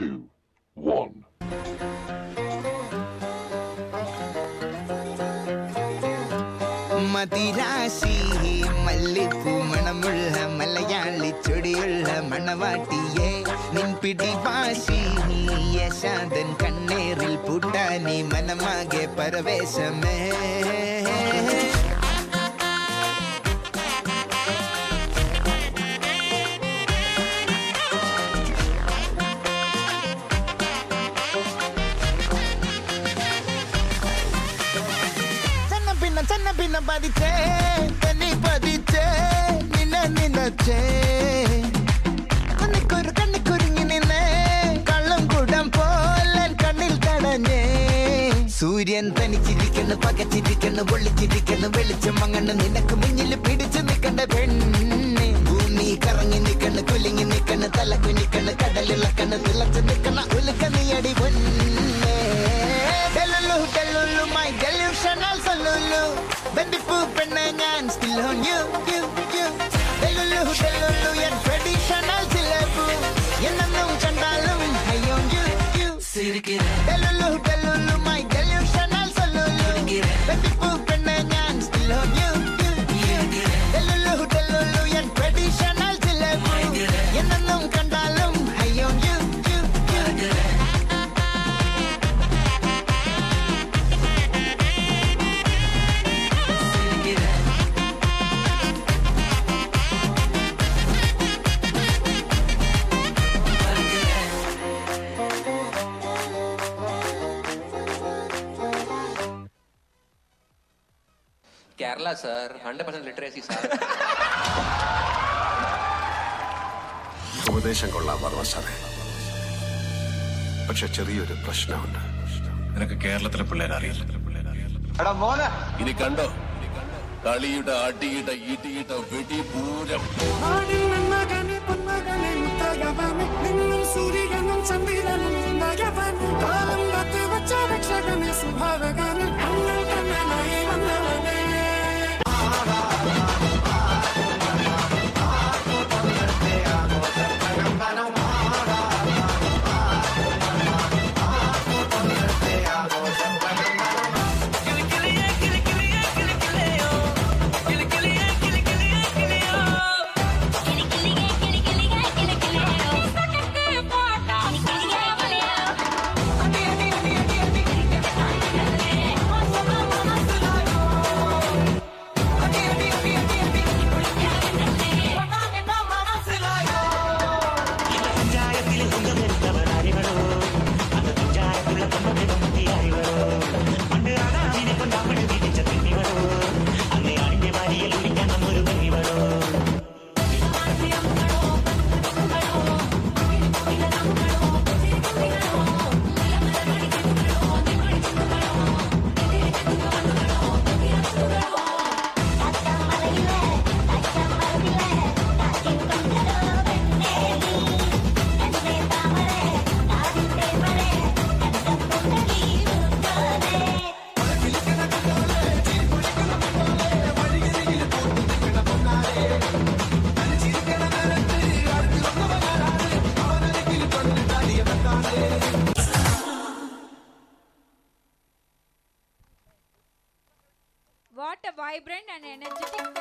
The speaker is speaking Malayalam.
2, 1. മതിരാശി മല്ലിപ്പൂ മണമുള്ള മലയാളി ചൊടിയുള്ള മണവാട്ടിയെ നിൻ പിടിവാശി യശാദൻ കണ്ണേറിൽ പൂട്ടാനി മനമാകെ പരവേശമേ ചെന്ന പതിച്ചേ തന്നി പതിച്ചേ നിന്നച്ചേ കണ്ണിക്കുരുങ്ങി നിന്നേ കള്ളം കുടം പോലെ കണ്ണിൽ തടഞ്ഞേ സൂര്യൻ തനിച്ചിരിക്കുന്നു പകച്ചിരിക്കുന്നു പൊള്ളിച്ചിരിക്കുന്നു വെളിച്ചം മങ്ങണ് നിനക്ക് മുന്നിൽ പിടിച്ചു നിൽക്കണ്ട പെണ്ണെ ഭൂമി കറങ്ങി നിൽക്കണ് കുലുങ്ങി നിൽക്കണ് തല കുനിക്കണ് കടലിളക്കണ് തിളച്ചു നിൽക്കണ ഉലുക്ക നീയടി പൊന്നേ my delusional solulu ബന്ദിപ്പൂ പെണ്ണെ ഞാൻ still on you delulu yan traditional സിലബു എന്നും കണ്ടാലും I on you delulu my delusional solulu ബന്ദിപ്പൂ പെണ്ണെ ഞാൻ still on you delulu yan traditional സിലബു എന്നും കണ്ടാലും I on you Kerala, sir. 100% literacy, sir. ഉപദേശം കൊള്ളാൻ പറഞ്ഞ സാറേ, പക്ഷെ ചെറിയൊരു പ്രശ്നമുണ്ട്. നിനക്ക് കേരളത്തിലെ പിള്ളേരെ അറിയില്ല. ഇനി കണ്ടോ കളിയുടെ അടിയിട ഇടിയിട വെടിപൂരം. What a vibrant and energetic